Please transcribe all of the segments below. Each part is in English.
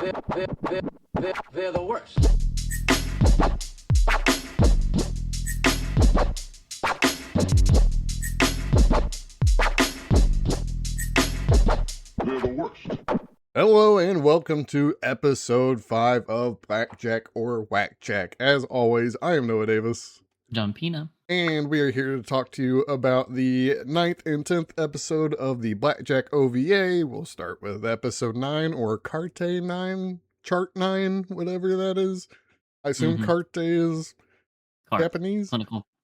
They're the worst. They're the worst. Hello and welcome to episode 5 of Blackjack or Whackjack. As always, I am Noah Davis. John Pina. And we are here to talk to you about the 9th and 10th episode of the Blackjack OVA. We'll start with episode 9 or Carte 9, Chart 9, whatever that is. I assume Carte is Japanese?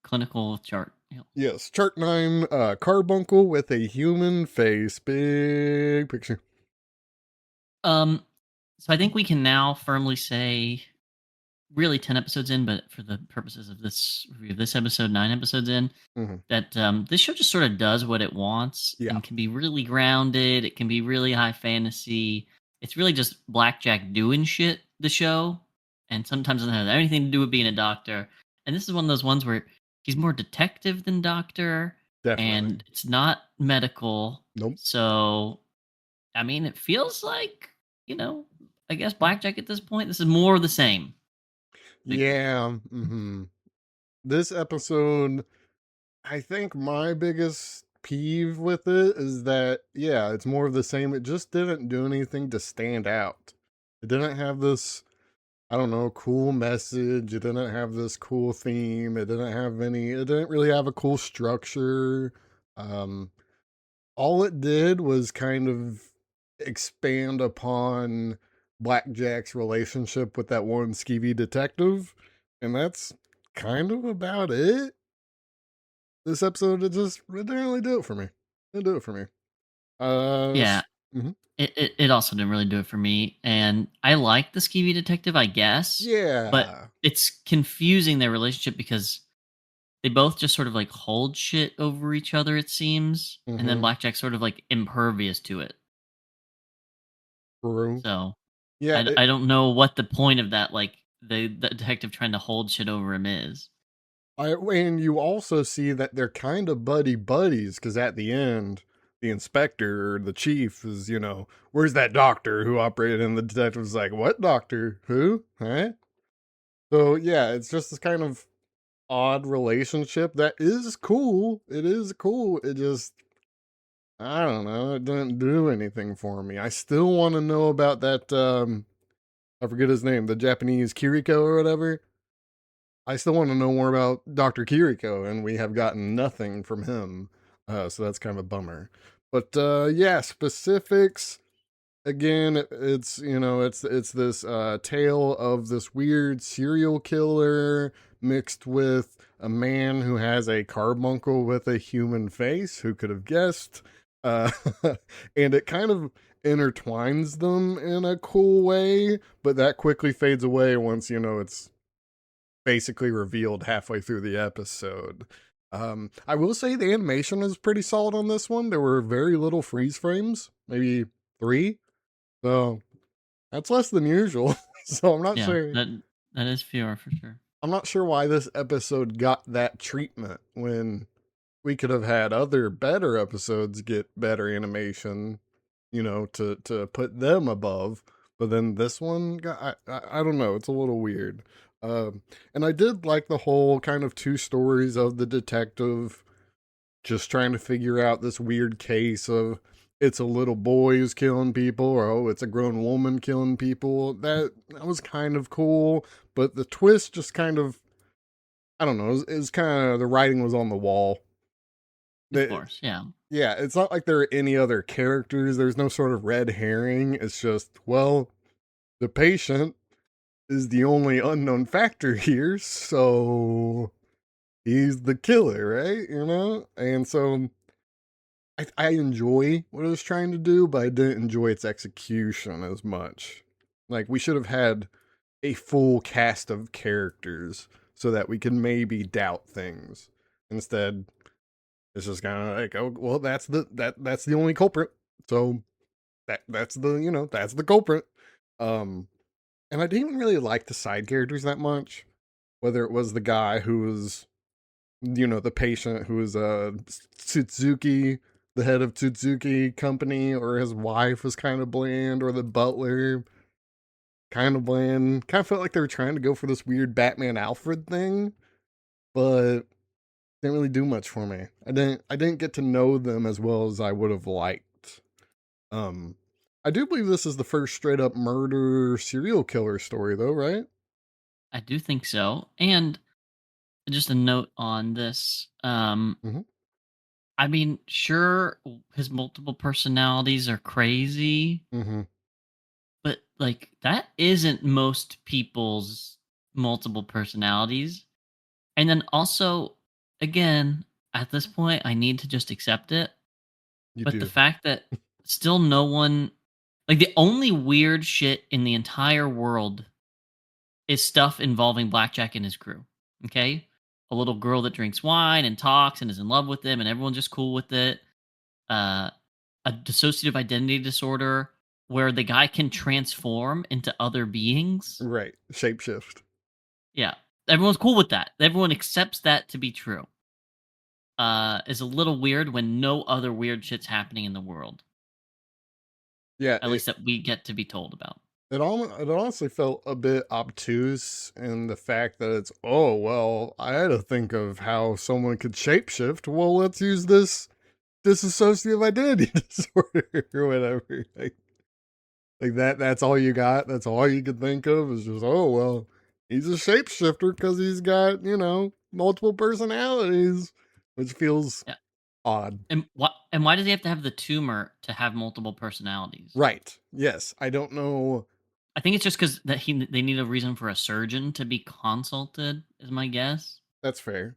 Clinical chart. Yep. Yes, Chart 9, carbuncle with a human face. Big picture. So I think we can now firmly say, really 10 episodes in, but for the purposes of this review of this episode, 9 episodes in, that this show just sort of does what it wants and can be really grounded. It can be really high fantasy. It's really just Blackjack doing shit, the show, and sometimes it doesn't have anything to do with being a doctor. And this is one of those ones where he's more detective than doctor. Definitely. And it's not medical. Nope. So, I mean, it feels like, I guess Blackjack at this point, this is more of the same. Yeah. This episode, I think my biggest peeve with it is that, it's more of the same. It just didn't do anything to stand out. It didn't have this, cool message. It didn't have this cool theme. It didn't really have a cool structure. All it did was kind of expand upon Blackjack's relationship with that one skeevy detective, and that's kind of about it. This episode, it didn't really do it for me. It didn't do it for me. It also didn't really do it for me, and I like the skeevy detective, I guess. Yeah. But it's confusing, their relationship, because they both just sort of like hold shit over each other, it seems, and then Blackjack's sort of like impervious to it. True. So, yeah, I don't know what the point of that, like, the detective trying to hold shit over him is. And you also see that they're kind of buddies, because at the end, the inspector, or the chief, is, where's that doctor who operated? And the detective's like, what doctor? Who? Huh? So, it's just this kind of odd relationship that is cool. It is cool. It just, I don't know, it didn't do anything for me. I still want to know about that, I forget his name, the Japanese Kiriko or whatever. I still want to know more about Dr. Kiriko, and we have gotten nothing from him. So that's kind of a bummer. But specifics. Again, it's this tale of this weird serial killer mixed with a man who has a carbuncle with a human face. Who could have guessed? And it kind of intertwines them in a cool way, but that quickly fades away once, it's basically revealed halfway through the episode. I will say the animation is pretty solid on this one. There were very little freeze frames, maybe 3. So that's less than usual. So I'm not sure. That is fewer for sure. I'm not sure why this episode got that treatment when we could have had other better episodes get better animation, to put them above. But then this one, I don't know. It's a little weird. And I did like the whole kind of 2 stories of the detective just trying to figure out this weird case of it's a little boy who's killing people, or it's a grown woman killing people. That was kind of cool, but the twist just kind of, I don't know, it was kind of, the writing was on the wall. Of course, yeah. Yeah, it's not like there are any other characters. There's no sort of red herring. It's just, the patient is the only unknown factor here, so he's the killer, right? And so I enjoy what it was trying to do, but I didn't enjoy its execution as much. Like, we should have had a full cast of characters so that we could maybe doubt things. Instead, it's just kind of like, oh, well, that's the only culprit. So that's the culprit. And I didn't really like the side characters that much. Whether it was the guy who was, the patient who was Suzuki, the head of Suzuki company, or his wife was kind of bland, or the butler. kind of bland. Kind of felt like they were trying to go for this weird Batman Alfred thing, but didn't really do much for me. I didn't get to know them as well as I would have liked. Um, I do believe this is the first straight up murder serial killer story, though, right? I do think so. And just a note on this. Mm-hmm. I mean, sure, his multiple personalities are crazy, Mm-hmm. but like that isn't most people's multiple personalities. And then also, again, at this point, I need to just accept it. You But the do. fact that still no one, like the only weird shit in the entire world is stuff involving Blackjack and his crew. Okay? A little girl that drinks wine and talks and is in love with him, and everyone's just cool with it. Uh, a dissociative identity disorder where the guy can transform into other beings. Right. Shapeshift. Yeah. Everyone's cool with that. Everyone accepts that to be true. Is a little weird when no other weird shit's happening in the world. Yeah, At least that we get to be told about. it honestly felt a bit obtuse in the fact that it's, oh well, I had to think of how someone could shapeshift. Well, let's use this dissociative identity disorder or whatever. Like that's all you got. That's all you could think of is just, oh well, he's a shapeshifter because he's got, multiple personalities, which feels Yeah. odd. And why does he have to have the tumor to have multiple personalities? Right. Yes. I don't know. I think it's just because that they need a reason for a surgeon to be consulted. Is my guess. That's fair.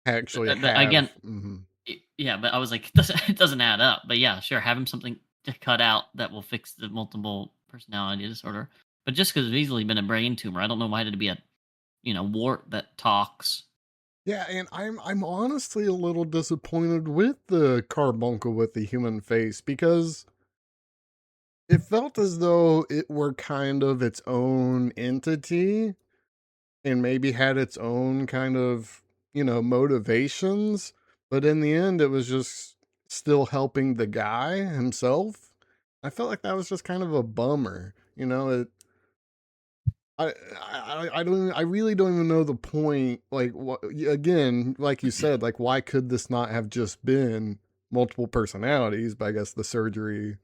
Actually But have. again, Mm-hmm. yeah. But I was like, it doesn't add up. But yeah, sure. Have him something to cut out that will fix the multiple personality disorder. But just because it's easily been a brain tumor, I don't know why it'd be a wart that talks. Yeah, and I'm honestly a little disappointed with the carbuncle with the human face because it felt as though it were kind of its own entity and maybe had its own kind of, motivations, but in the end it was just still helping the guy himself. I felt like that was just kind of a bummer. I don't I really don't even know the point. Like, what, again, like you said, like why could this not have just been multiple personalities? But I guess the surgery,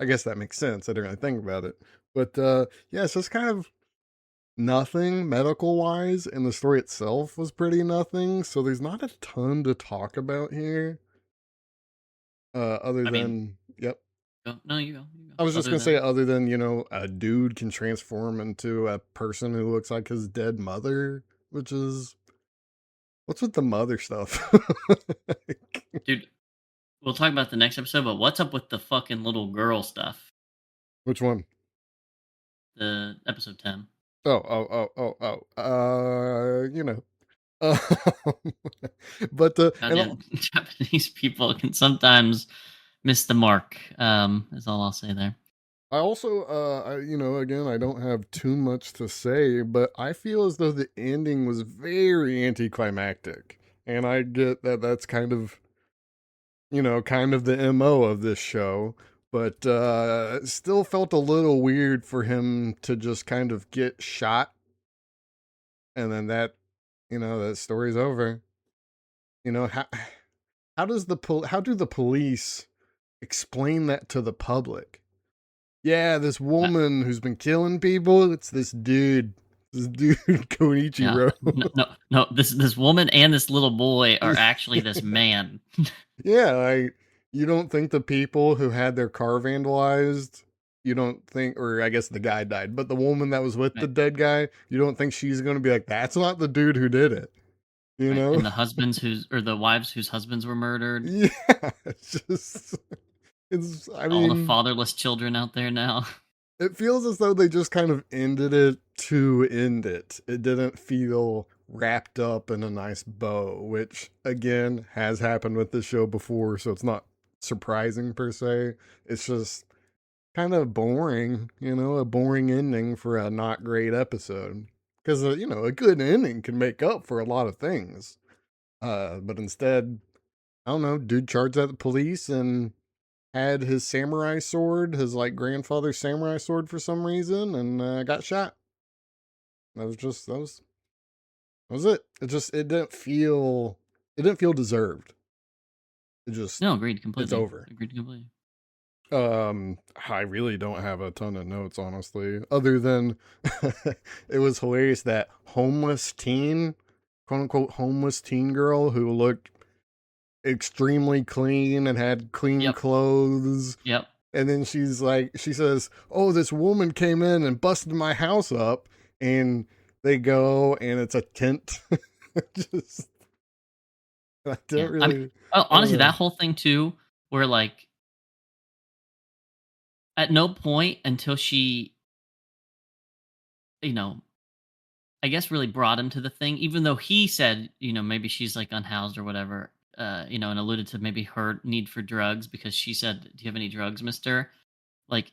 I guess that makes sense. I didn't really think about it, but yeah, it's just kind of nothing medical wise, and the story itself was pretty nothing. So there's not a ton to talk about here, other I mean, than yep. no, you go. You go. I was just Other gonna say, than other than a dude can transform into a person who looks like his dead mother, which is what's with the mother stuff? dude, we'll talk about the next episode. But what's up with the fucking little girl stuff? Which one? The episode 10. Um, but Goddamn, Japanese people can sometimes miss the mark. Is all I'll say there. I also, again, I don't have too much to say, but I feel as though the ending was very anticlimactic, and I get that that's kind of the MO of this show, but it still felt a little weird for him to just kind of get shot and then that story's over. How how do the police explain that to the public? Yeah, this Uh, woman who's been killing people, it's this dude yeah, Konichiro. no. This woman and this little boy are actually this man. Yeah, like you don't think the people who had their car vandalized, you don't think, or I guess the guy died, but the woman that was with the Right, dead guy, you don't think she's going to be like, that's not the dude who did it, you right. know? And the husbands or the wives whose husbands were murdered. Yeah, it's just, I All the mean, fatherless children out there now. it feels as though they just kind of ended it to end it. It didn't feel wrapped up in a nice bow, which again has happened with this show before, so it's not surprising per se. It's just kind of boring, a boring ending for a not great episode. Because, a good ending can make up for a lot of things. But instead, I don't know, dude charged at the police and had his samurai sword, his like grandfather's samurai sword for some reason, and got shot. That was it. It didn't feel deserved. It just No, agreed it's completely. over. Agreed completely. I really don't have a ton of notes, honestly, other than it was hilarious that homeless teen, quote unquote, homeless teen girl who looked extremely clean and had clean Yep. clothes. Yep. And then she says, "Oh, this woman came in and busted my house up." And they go, and it's a tent. Just, I don't Yeah. I mean, really, I don't honestly, know. that whole thing too, where like at no point until she, you know, I guess really brought him to the thing, even though he said, maybe she's like unhoused or whatever, and alluded to maybe her need for drugs because she said, "Do you have any drugs, mister?" Like,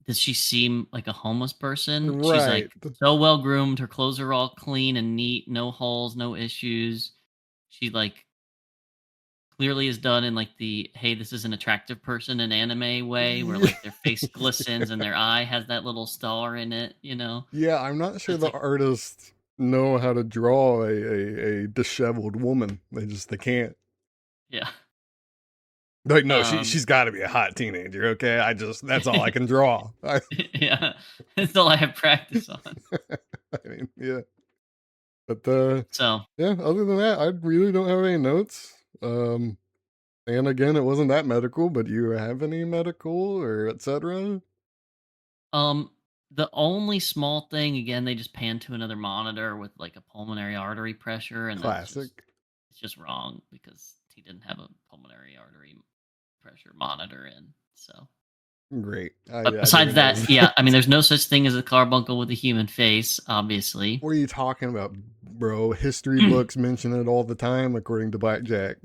does she seem like a homeless person? She's Right. like so well groomed. Her clothes are all clean and neat, no holes, no issues. She like clearly is done in like the hey, this is an attractive person in anime way, where Yeah. like their face glistens and their eye has that little star in it. Yeah, I'm not sure It's the like artists know how to draw a disheveled woman. They can't. yeah. Like, no, Um she's got to be a hot teenager. Okay, that's all I can draw. yeah. That's all I have practice on. I mean, yeah, but So yeah. Other than that, I really don't have any notes. And again, it wasn't that medical. But do you have any medical or etc.? Um, the only small thing, again, they just pan to another monitor with like a pulmonary artery pressure, and that's just Classic. it's just wrong because he didn't have a pulmonary artery pressure monitor in. So, Great. but I besides didn't that, notice yeah, I mean, that. there's no such thing as a carbuncle with a human face, obviously. What are you talking about, bro? History Yeah. books mention it all the time, according to Blackjack.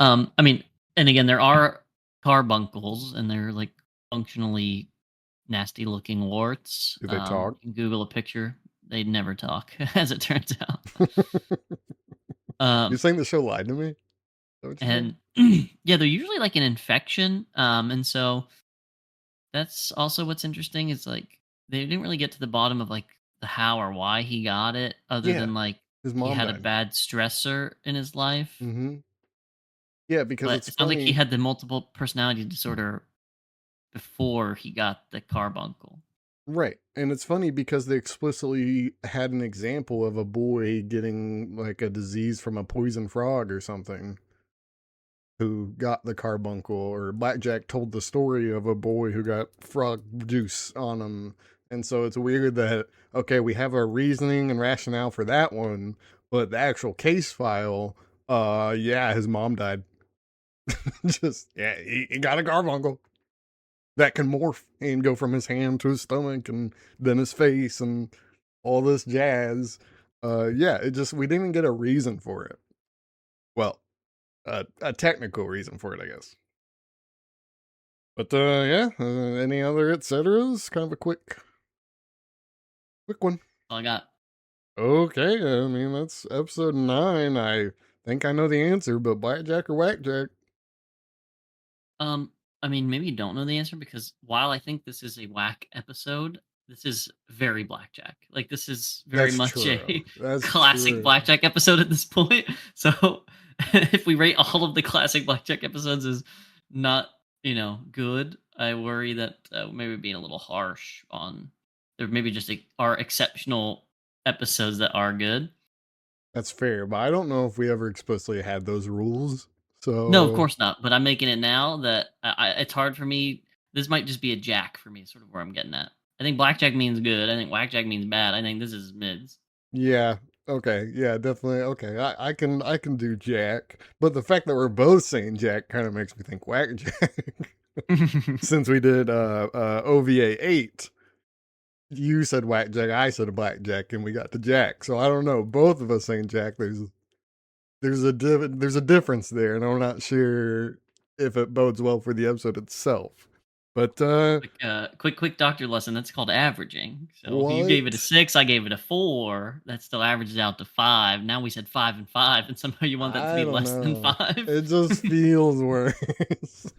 I mean, and again, there are carbuncles, and they're like functionally nasty looking warts. Do they talk? You can Google a picture. They never talk, as it turns out. You're Um, saying the show lied to me? Is that what you're saying? and yeah, they're usually like an infection. And so that's also what's interesting is like they didn't really get to the bottom of like the how or why he got it, other Yeah, than like his he mom had a died. bad stressor in his life. Mm-hmm. Yeah, because But it's it sounds like he funny. had the multiple personality disorder before he got the carbuncle. Right. And it's funny because they explicitly had an example of a boy getting like a disease from a poison frog or something who got the carbuncle, or Blackjack told the story of a boy who got frog juice on him. And so it's weird that, okay, we have a reasoning and rationale for that one, but the actual case file, yeah, his mom died. Just, yeah, he got a carbuncle that can morph and go from his hand to his stomach and then his face and all this jazz. Yeah, we didn't get a reason for it. Well, a technical reason for it, I guess. But yeah, any other et ceteras? Kind of a quick one. All I got. Okay, I mean that's episode 9. I think I know the answer, but Blackjack or Whackjack? Um, I mean, maybe you don't know the answer because while I think this is a whack episode, this is very blackjack. Like this is very That's much true. a That's classic true. blackjack episode at this point. So if we rate all of the classic blackjack episodes as not, good, I worry that maybe being a little harsh on there maybe just are exceptional episodes that are good. That's fair, but I don't know if we ever explicitly had those rules. No, of So course not. But I'm making it now that it's hard for me. This might just be a jack for me, sort of where I'm getting at. I think blackjack means good. I think whackjack means bad. I think this is mids. yeah, okay, yeah, definitely. Okay, I can do Jack, but the fact that we're both saying Jack kind of makes me think Whackjack. Since we did OVA 8, you said Whackjack, I said Blackjack, and we got to Jack. So I don't know. Both of us saying Jack, there's a difference there, and I'm not sure if it bodes well for the episode itself. But Quick doctor lesson. That's called averaging. So you gave it a what? 6, I gave it a 4. That still averages out to 5. Now we said 5 and 5, and somehow you want that to I be don't less than know. 5. It just feels worse.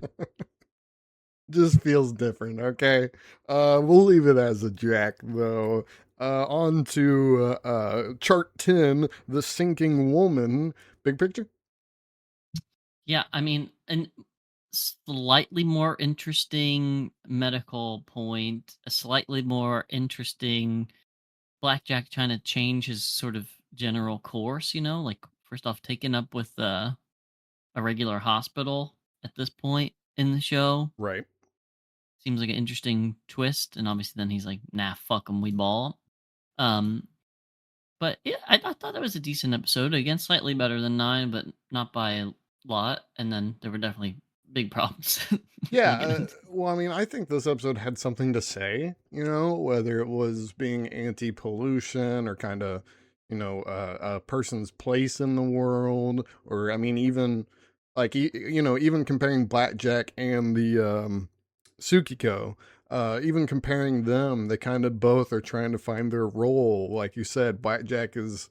Just feels different, okay? We'll leave it as a jack though. On to chart 10, the sinking woman. Big picture? Yeah, I mean, an slightly more interesting medical point, a slightly more interesting Blackjack trying to change his sort of general course, like first off taking up with a regular hospital at this point in the show. Right. Seems like an interesting twist, and obviously then he's like, "Nah, fuck him, we ball." Um, but yeah, I thought that was a decent episode. Again, slightly better than 9, but not by a lot. And then there were definitely big problems. Yeah, We'll get into. well, I mean, I think this episode had something to say, whether it was being anti pollution or kind of, a person's place in the world, or, I mean, even like, even comparing Blackjack and the Tsukiko, even comparing them, they kind of both are trying to find their role. Like you said, Blackjack is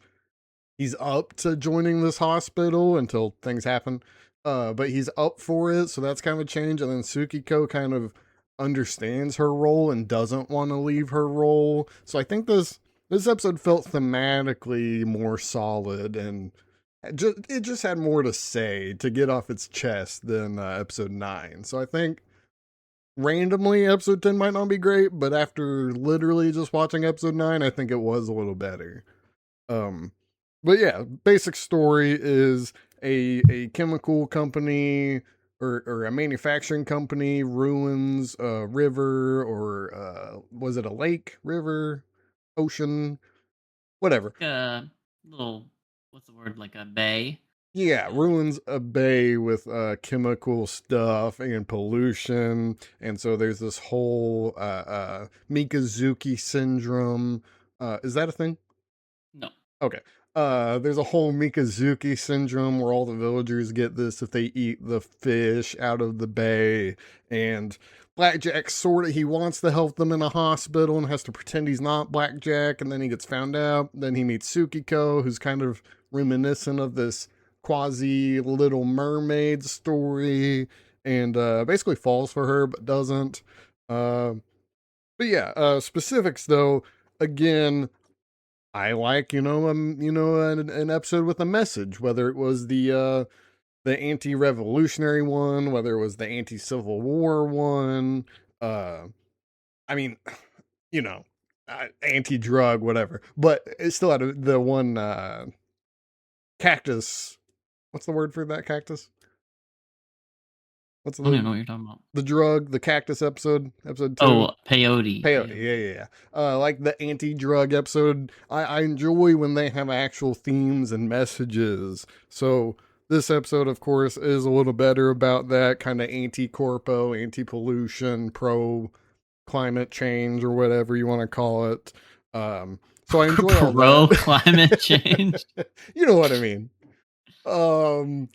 he's up to joining this hospital until things happen. But he's up for it, so that's kind of a change. And then Tsukiko kind of understands her role and doesn't want to leave her role. So I think this episode felt thematically more solid, and it just had more to say to get off its chest than episode 9. So I think randomly episode 10 might not be great, but after literally just watching episode 9, I think it was a little better. Um, but yeah, basic story is a chemical company or a manufacturing company ruins a river, or was it a lake, river, ocean, whatever. Little, what's the word, like a bay. Yeah, Yeah. ruins a bay with chemical stuff and pollution, and so there's this whole Mikazuki syndrome. Is that a thing? No. Okay. There's a whole Mikazuki syndrome where all the villagers get this if they eat the fish out of the bay. And Blackjack sort of, he wants to help them in a hospital and has to pretend he's not Blackjack. And then he gets found out. Then he meets Tsukiko, who's kind of reminiscent of this quasi Little Mermaid story. And basically falls for her, but doesn't. But yeah, specifics though, again, I like, an episode with a message, whether it was the anti-revolutionary one, whether it was the anti-Civil War one. Uh, I mean, you know, anti-drug, whatever. But it still had the one cactus. What's the word for that cactus? What's I don't even the know what you're talking about. the drug? The cactus episode 2. Oh, peyote. Peyote, Peyote. yeah. Like the anti-drug episode, I enjoy when they have actual themes and messages. So this episode, of course, is a little better about that kind of anti-corpo, anti-pollution, pro-climate change, or whatever you want to call it. So I enjoy all Pro that. climate change. You know what I mean.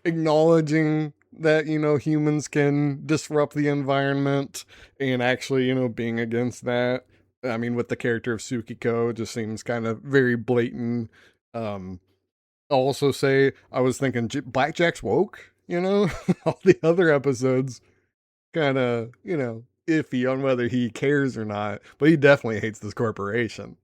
Acknowledging that humans can disrupt the environment, and actually being against that. I mean, with the character of Tsukiko, it just seems kind of very blatant. I'll also say I was thinking Blackjack's woke. All the other episodes kind of iffy on whether he cares or not, but he definitely hates this corporation.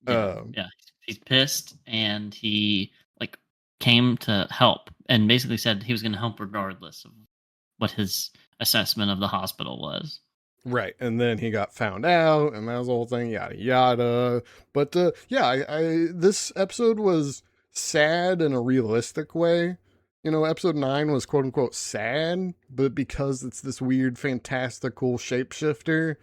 Yeah, um yeah. He's pissed, and he like came to help, and basically said he was going to help regardless of what his assessment of the hospital was. Right, and then he got found out, and that was the whole thing, yada yada. But yeah, I this episode was sad in a realistic way. Episode 9 was quote unquote sad, but because it's this weird, fantastical shapeshifter,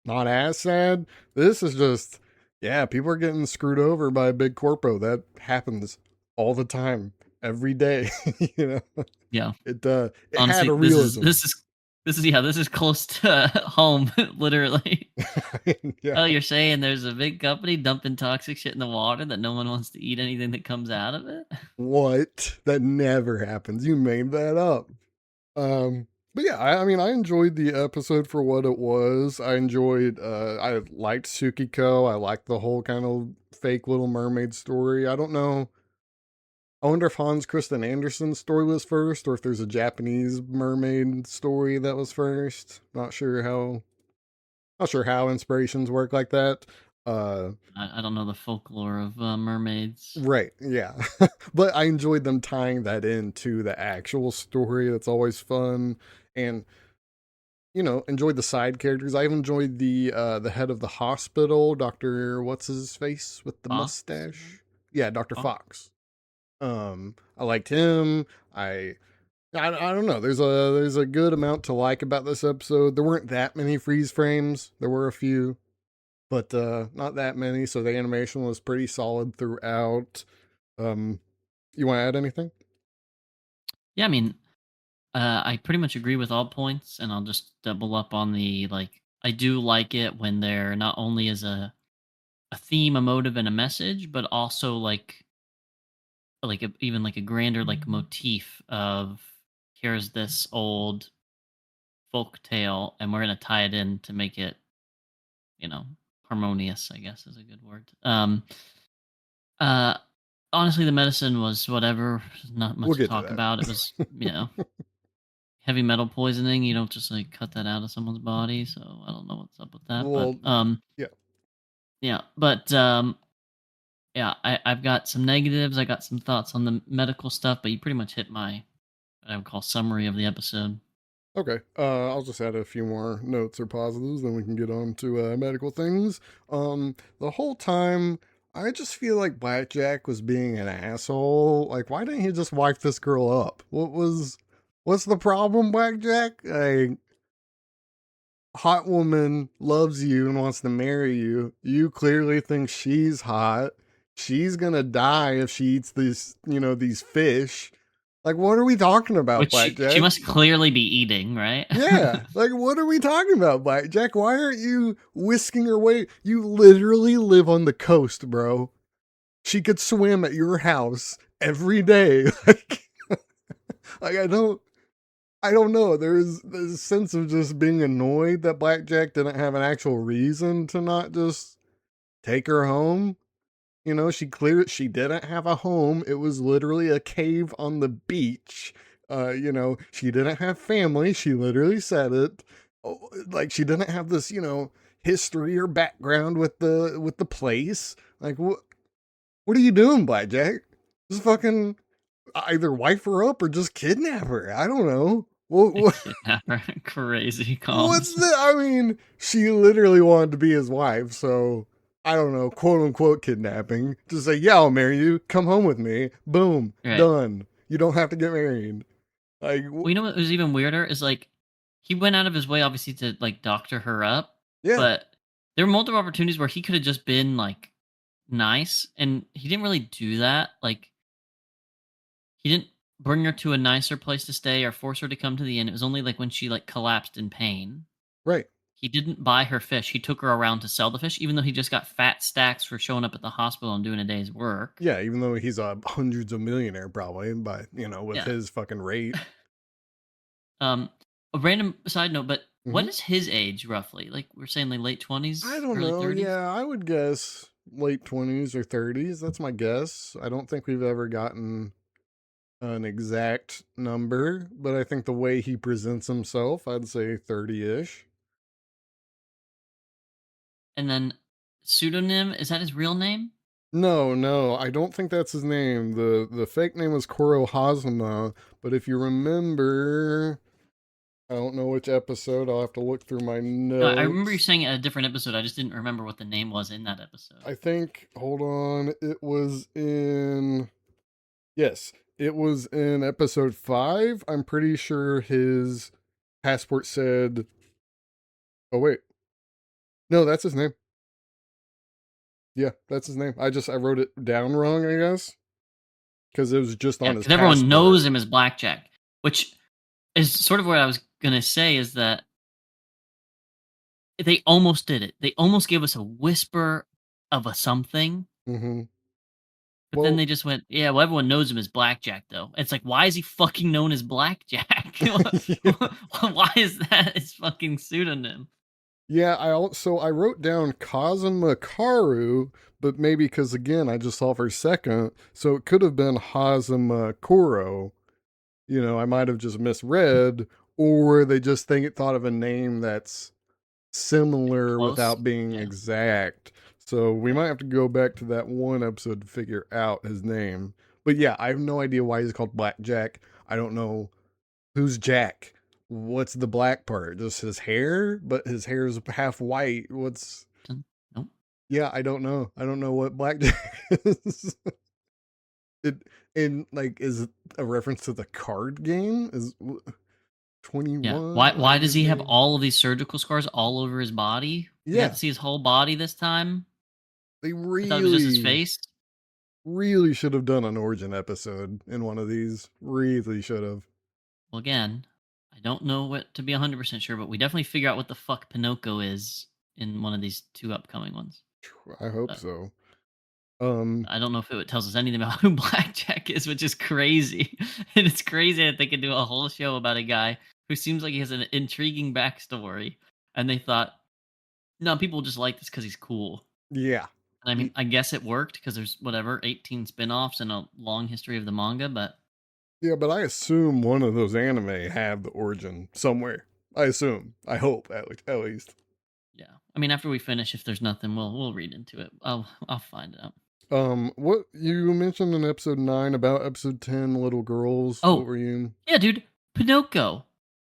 not as sad. This is just, yeah, people are getting screwed over by a big corpo. That happens all the time, every day. you know, Yeah, it had honestly, a this is realism. this is this is yeah, this is close to home, literally. Yeah. Oh, you're saying there's a big company dumping toxic shit in the water that no one wants to eat anything that comes out of it? What? That never happens. You made that up. Um, But yeah, I mean, I enjoyed the episode for what it was. I liked Tsukiko. I liked the whole kind of fake Little Mermaid story. I don't know. I wonder if Hans Christian Andersen's story was first, or if there's a Japanese mermaid story that was first. Not sure how inspirations work like that. Uh, I don't know the folklore of mermaids. right, yeah. But I enjoyed them tying that into the actual story. That's always fun. And enjoyed the side characters. I've enjoyed the head of the hospital, Dr. What's his face with the Fox? mustache? Yeah, Dr. Fox? Fox. I liked him. I don't know. There's a good amount to like about this episode. There weren't that many freeze frames. There were a few, but not that many. So the animation was pretty solid throughout. Um, you want to add anything? Yeah, I mean, I pretty much agree with all points, and I'll just double up on the like. I do like it when there not only is a theme, a motive, and a message, but also even like a grander like motif of here's this old folk tale, and we're gonna tie it in to make it you know harmonious. I guess is a good word. Uh, Honestly, the medicine was whatever. Not We'll much to get to talk about. It was heavy metal poisoning. You don't just like cut that out of someone's body. So I don't know what's up with that. But well, yeah. yeah. But yeah, I've got some negatives. I got some thoughts on the medical stuff, but you pretty much hit my what I would call summary of the episode. Okay. I'll just add a few more notes or positives, then we can get on to medical things. The whole time, I just feel like Blackjack was being an asshole. Like, why didn't he just wipe this girl up? What's the problem, Blackjack? Like, hot woman loves you and wants to marry you. You clearly think she's hot. She's gonna die if she eats these fish. Like, what are we talking about, Which she Blackjack? must clearly be eating, right? Yeah, like what are we talking about, Blackjack? Why aren't you whisking her away? You literally live on the coast, bro. She could swim at your house every day. Like I don't know. There's a sense of just being annoyed that Blackjack didn't have an actual reason to not just take her home. She didn't have a home. It was literally a cave on the beach. She didn't have family. She literally said it. Oh, like she didn't have this, history or background with the place. Like what are you doing, Blackjack? Just fucking either wife her up or just kidnap her. I don't know. Kidnapper, crazy What's comms. the? I mean, she literally wanted to be his wife, so I don't know, quote unquote kidnapping. Just say, yeah, I'll marry you. Come home with me. Boom, Right. done. You don't have to get married. Like, Well, you know what was even weirder is like he went out of his way, obviously, to like doctor her up, yeah, but there were multiple opportunities where he could have just been like nice, and he didn't really do that. Like he didn't bring her to a nicer place to stay or force her to come to the inn. It was only like when she like collapsed in pain. right. He didn't buy her fish. He took her around to sell the fish, even though he just got fat stacks for showing up at the hospital and doing a day's work. Yeah, even though he's a hundreds of millionaire probably, but with Yeah. his fucking rate. Um, a random side note, but what Hmm. is his age roughly? Like we're saying, like late I 20s, don't early know. 30s. Yeah, I would guess late 20s or 30s. That's my guess. I don't think we've ever gotten an exact number, but I think the way he presents himself, I'd say 30-ish. And then pseudonym, is that his real name? No, no, I don't think that's his name. The fake name was Koro Hazuma, but if you remember, I don't know which episode. I'll have to look through my No, I remember you notes. saying it at a different episode. I just didn't remember what the name was in that episode. I think, hold on, yes, it was in episode 5. I'm pretty sure his passport said, oh wait, no, that's his name. Yeah, that's his name. I wrote it down wrong, I guess, because it was just Yeah, on his because everyone passport. knows him as Blackjack, which is sort of what I was gonna say. Is that they almost did it? They almost gave us a whisper of a something, Hmm. But then Well, they just went, yeah, well, everyone knows him as Blackjack, though. It's like, why is he fucking known as Blackjack? yeah. Why is that his fucking pseudonym? Yeah, I wrote down Kazuma Karu, but maybe because again I just saw for a second, so it could have been Hazuma Kuro. I might have just misread, or they just thought of a name that's similar Close? without being Yeah. exact. So we might have to go back to that one episode to figure out his name. But yeah, I have no idea why he's called Blackjack. I don't know who's Jack. What's the black part? Just his hair? But his hair is half white. What's Nope. Yeah, I don't know. I don't know what Blackjack is. it and like is it a reference to the card game? Is Yeah. 21 Why like does his he have name? all of these surgical scars all over his body? We got to Yeah, see his whole body this time. they I thought it was just his really face. really should have done an origin episode in one of these. Really should have. Well, again, I don't know what to be 100% sure, but we definitely figure out what the fuck Pinocchio is in one of these two upcoming ones. I hope But so. Um, I don't know if it tells us anything about who Blackjack is, which is crazy. And it's crazy that they could do a whole show about a guy who seems like he has an intriguing backstory. And they thought, no, people just like this because he's cool. yeah. And I mean, I guess it worked because there's whatever 18 spin-offs and a long history of the manga, but Yeah, but I assume one of those anime have the origin somewhere. I assume. I hope at least. yeah. I mean, after we finish, if there's nothing, we'll read into it. I'll find out. What you mentioned in episode 9 about episode 10, little girls. What Oh, were you? yeah, dude, Pinocchio.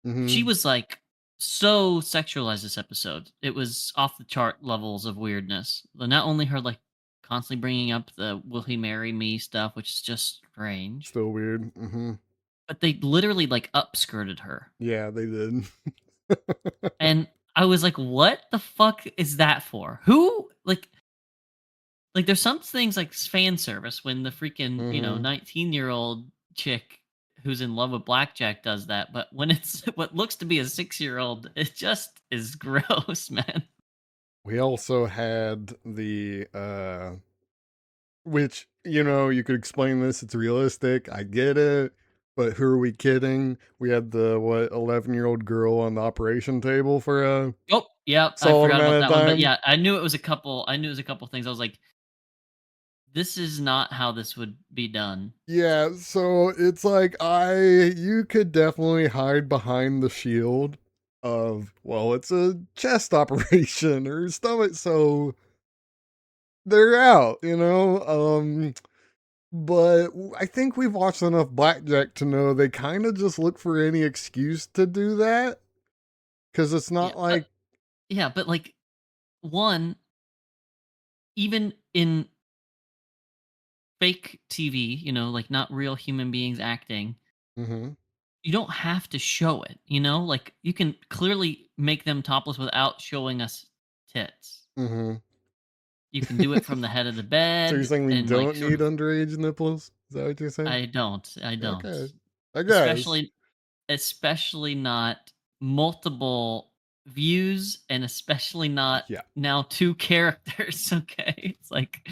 She Mm-hmm. was like so sexualized this episode. It was off the chart levels of weirdness. But not only her like constantly bringing up the "Will he marry me" stuff, which is just strange, Still weird. Mm-hmm. but they literally like upskirted her, Yeah, they did. and I was like, "What the fuck is that for? Who like?" There's some things like fan service when the freaking Mm-hmm. 19-year-old chick who's in love with Blackjack does that, but when it's what looks to be a 6-year-old, it just is gross, man. We also had the which, you could explain this, it's realistic, I get it, but who are we kidding? We had the 11-year-old girl on the operation table for a Oh, yep, I solid forgot amount about of that one, but time. yeah, I knew it was a couple things. I was like, "This is not how this would be done." Yeah, so it's like you could definitely hide behind the shield of, well, it's a chest operation or stomach, so they're out. But I think we've watched enough Blackjack to know they kind of just look for any excuse to do that because it's Yeah, not but like, yeah, but, like, one, even in fake TV, like, not real human beings acting, mm-hmm, you don't have to show it. Like, you can clearly make them topless without showing us tits. mm-hmm. You can do it from the head of the So you're bed saying we and, like, don't sort need of underage nipples? Is that what you're saying? I don't. Okay, I guess. Especially not multiple views and especially not Yeah, now 2 characters, okay? It's like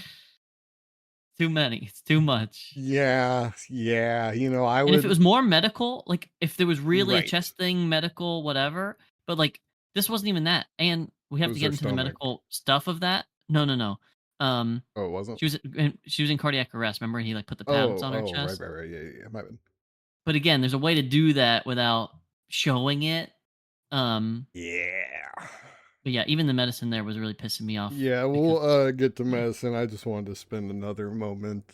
too many, it's too much. yeah, yeah. I And if it would. was more medical, like, if there was really a Right. chest thing, medical, whatever, but, like, this wasn't even that, and we It have to was get her into the stomach. medical stuff of that. No, no, no. Um, Oh, it wasn't. she was in cardiac arrest, remember? He, like, put the pads Oh, on her oh, right, chest? right, right. Yeah, yeah, yeah. My bad. But again, there's a way to do that without showing it. Um, Yeah. but yeah, even the medicine there was really pissing me off Yeah, because we'll get to medicine. I just wanted to spend another moment.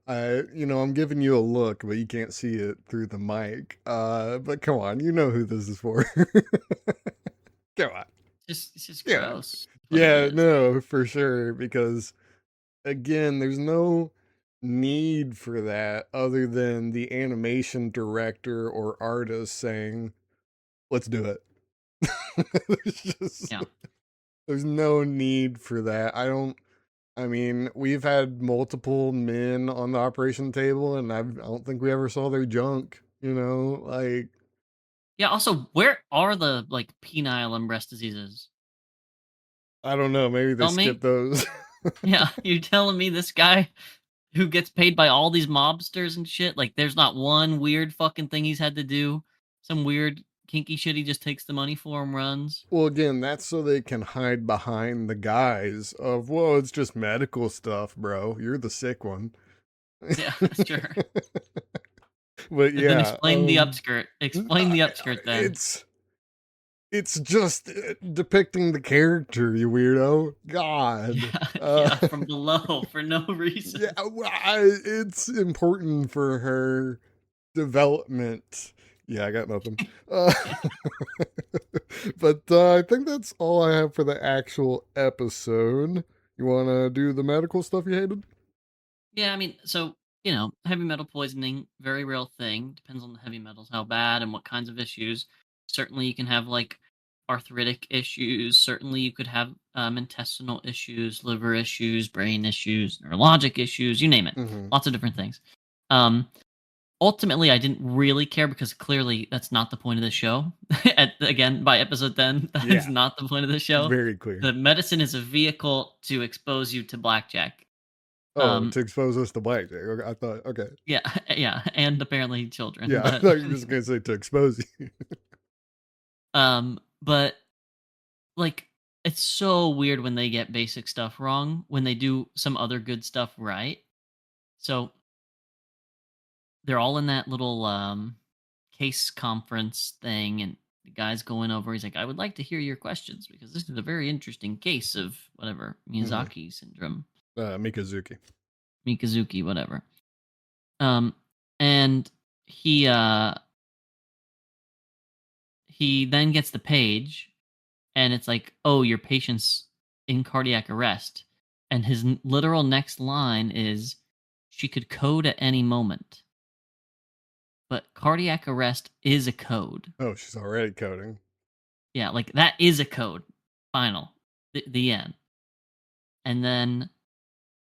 I'm giving you a look, but you can't see it through the mic. But come on, you know who this is for. Come on. it's just Yeah. gross. That's what it Yeah, is. no, for sure. Because again, there's no need for that other than the animation director or artist saying, let's do it. there's just Yeah. there's no need for that. I mean, we've had multiple men on the operation table, and I don't think we ever saw their junk. Like, Yeah. Also, where are the like penile and breast diseases? I don't know. Maybe they Tell skipped me. those. Yeah, you telling me this guy who gets paid by all these mobsters and shit. Like, there's not one weird fucking thing he's had to do. Some weird kinky shit he just takes the money for and runs. Well, again, that's so they can hide behind the guise of, well, it's just medical stuff, bro. You're the sick one. Yeah, sure. But And then yeah, explain the upskirt. Explain the upskirt then. it's just depicting the character, you weirdo. God. Yeah, yeah, from below for no Yeah, reason. it's important for her development. Yeah, I got nothing. Uh, but I think that's all I have for the actual episode. You want to do the medical stuff you hated? Yeah, I mean, so, heavy metal poisoning, very real thing. Depends on the heavy metals, how bad and what kinds of issues. Certainly, you can have like arthritic issues. Certainly, you could have intestinal issues, liver issues, brain issues, neurologic issues, you name it. Mm-hmm. Lots of different things. Um, Ultimately, I didn't really care because clearly that's not the point of the show. Again, by episode 10, that is Yeah, not the point of the show. very clear. The medicine is a vehicle to expose you to blackjack. Oh, Um, to expose us to blackjack. Okay, I thought, okay. yeah, yeah, and apparently children, Yeah, I but thought you were just going to say to expose you. but like it's so weird when they get basic stuff wrong when they do some other good stuff right. So they're all in that little case conference thing, and the guy's going over. He's like, "I would like to hear your questions because this is a very interesting case of whatever Mm-hmm. Miyazaki syndrome, Mikazuki. Mikazuki, whatever." Um, and he uh he then gets the page, and it's like, "Oh, your patient's in cardiac arrest." And his literal next line is, "She could code at any moment." But cardiac arrest is a code. Oh, she's already coding. Yeah, like that is a code. Final. The end. And then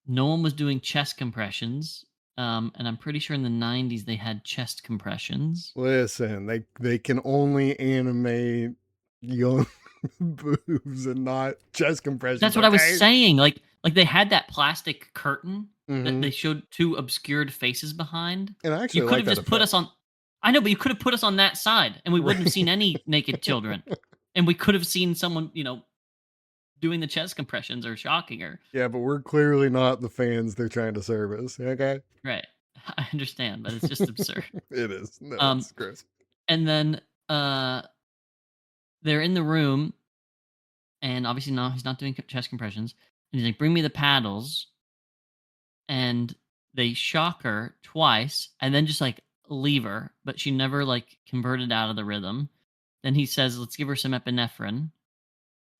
no one was doing chest compressions. And I'm pretty sure in the 90s they had chest compressions. Listen, they can only animate young boobs and not chest compressions, That's what I was okay? saying. Like they had that plastic curtain that Mm-hmm. they showed two obscured faces behind. And I You actually could like have that just put effect. us on. I know, but you could have put us on that side, and we wouldn't have Right. seen any naked children, and we could have seen someone, doing the chest compressions or shocking her. Yeah, but we're clearly not the fans they're trying to service, okay? Right. I understand, but it's just absurd. It is. No, Um, it's gross. and then they're in the room, and obviously now he's not doing chest compressions, and he's like, "Bring me the paddles." And they shock her twice and then just like leave her, but she never like converted out of the rhythm. Then he says, "Let's give her some epinephrine."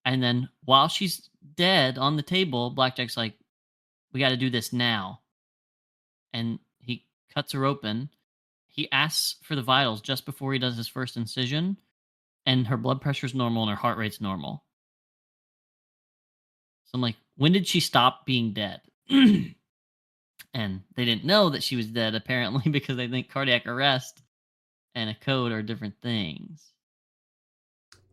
And then while she's dead on the table, Blackjack's like, "We got to do this now." And he cuts her open. He asks for the vitals just before he does his first incision, and her blood pressure's normal and her heart rate's normal. So I'm like, when did she stop being dead? And they didn't know that she was dead apparently because they think cardiac arrest and a code are different things.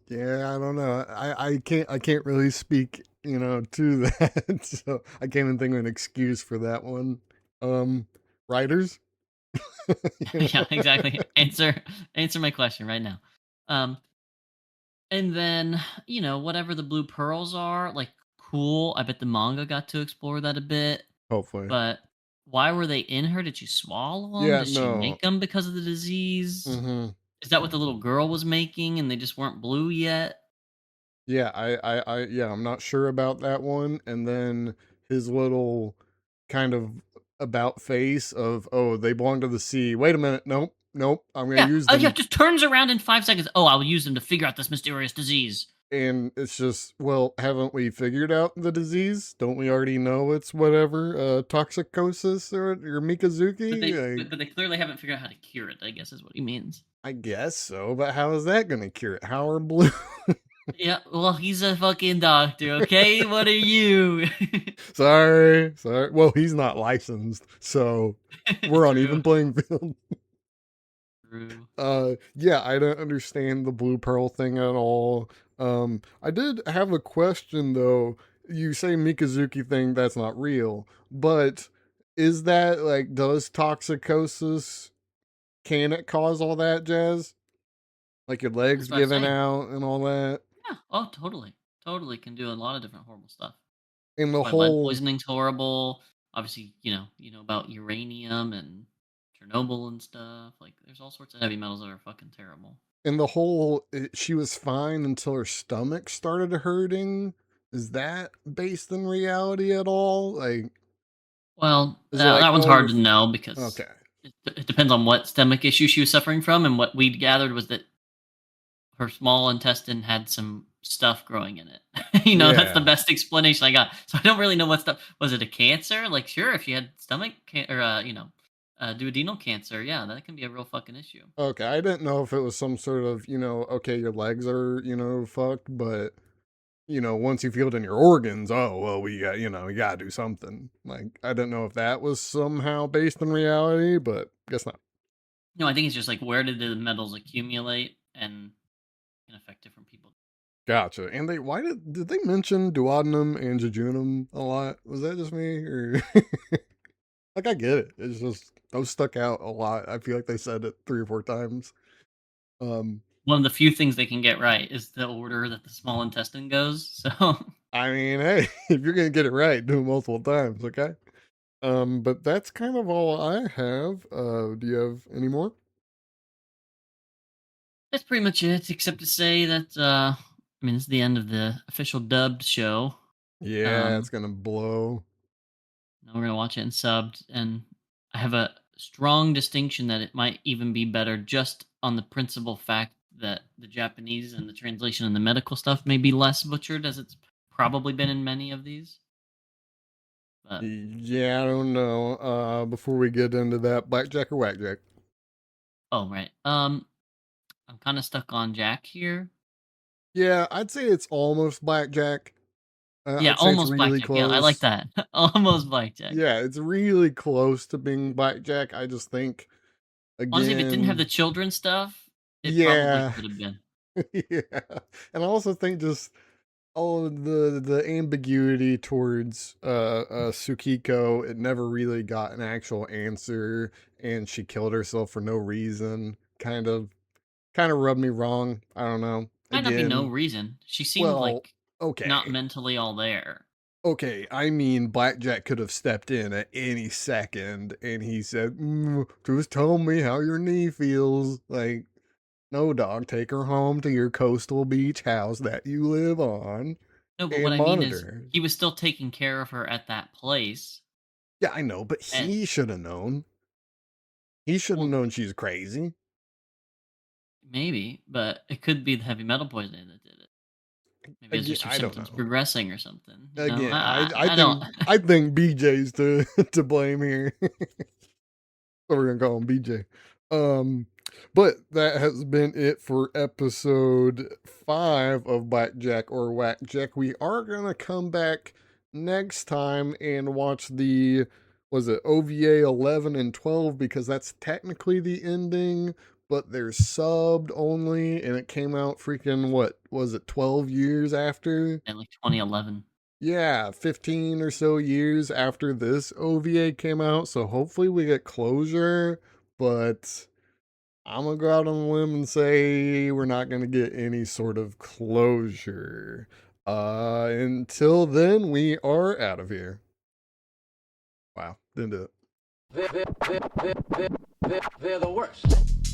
Yeah, I don't know. I can't really speak, to that. So I can't even think of an excuse for that one. Um Writers? You Yeah, know? exactly. Answer my question right now. Um and then, whatever the blue pearls are, like cool. I bet the manga got to explore that a bit, Hopefully. but why were they in her? Did she swallow them? Yeah, Did she no. make them because of the disease? Mm-hmm. Is that what the little girl was making and they just weren't blue yet? Yeah, yeah, I'm not sure about that one. And then his little kind of about face of, oh, they belong to the sea. Wait a minute. Nope, nope. I'm gonna Yeah. use Oh, yeah. them. Just turns around in 5 seconds. Oh, I will use them to figure out this mysterious disease. And it's just, well, haven't we figured out the disease? Don't we already know it's whatever, toxicosis or But Mikazuki? they but, but they clearly haven't figured out how to cure it, I guess is what he means. I guess so, but how is that gonna cure it? How are blue? Yeah, well, he's a fucking doctor, okay? What are you? Sorry. Well, he's not licensed, so we're on True. even playing field. True. Yeah, I don't understand the blue pearl thing at all. I did have a question though. You say Mikazuki thing, that's not real, but is that like, does toxicosis, can it cause all that jazz? Like your legs That's what I giving say. out and all that? Yeah. Oh, totally. Totally can do a lot of different horrible stuff. And That's the why lead whole poisoning's horrible. Obviously, you know about uranium and Chernobyl and stuff. Like, there's all sorts of heavy metals that are fucking terrible. she was fine until her stomach started hurting. Is that based in reality at all? Like, Well, is it like, that one's oh, hard you're to know because okay? it depends on what stomach issue she was suffering from. And what we'd gathered was that her small intestine had some stuff growing in it. That's the Yeah. best explanation I got. So I don't really know what stuff. Was it a cancer? Like, sure, if you had or duodenal cancer, yeah, that can be a real fucking issue. Okay, I didn't know if it was some sort of, okay, your legs are, fucked, but once you feel it in your organs, oh well, we got, you gotta do something. Like, I didn't know if that was somehow based in reality, but guess not. No, I think it's just like where did the metals accumulate and can affect different people. Gotcha. And why did they mention duodenum and jejunum a lot? Was that just me, or like, I get it. It's just those stuck out a lot. I feel like they said it 3 or 4 times. Um, One of the few things they can get right is the order that the small intestine goes. So I mean, hey, if you're gonna get it right, do it multiple times, okay? But that's kind of all I have. Do you have any more? that's pretty much it, except to say that I mean, this is the end of the official dubbed show. Yeah, it's Um, gonna blow. Now we're gonna watch it in subbed, and I have a strong distinction that it might even be better just on the principal fact that the Japanese and the translation and the medical stuff may be less butchered as it's probably been in many of these. But Yeah, I don't know. Before we get into that, blackjack or whackjack? oh right, I'm kind of stuck on Jack here. Yeah, I'd say it's almost blackjack. Yeah, I'd say it's almost really blackjack. Yeah, I like close. that. Almost blackjack. Yeah, it's really close to being blackjack. I just think, Honestly, if it didn't have the again, children stuff, it probably yeah, could have been. yeah, and I also think just all of the ambiguity towards Sukiko. It never really got an actual answer, and she killed herself for no reason. Kind of rubbed me wrong. I don't know. Might not be no Again, reason. She seemed well, like not okay. mentally all there. Okay, I mean, Blackjack could have stepped in at any second, and he said, "Just tell me how your knee feels." Like, no, dog, take her home to your coastal beach house that you live on, No, but what and I mean is monitor her. he was still taking care of her at that place. Yeah, I know, but And he should have known. He should have well, known she's crazy. maybe, but it could be the heavy metal poisoning that did it. Maybe it's Again, just her I don't symptoms know. progressing or something. Again, I I don't. think BJ's to to blame here. So we're gonna call him BJ. Um, but that has been it for episode 5 of Blackjack or Whackjack. We are gonna come back next time and watch the was it OVA 11 and 12 because that's technically the ending, but they're subbed only, and it came out freaking what was it 12 years after? In like 2011. Yeah, 15 or so years after this OVA came out, so hopefully we get closure, but I'm gonna go out on a limb and say we're not gonna get any sort of closure. Until then, we are out of here. Wow, didn't do it. They're the worst.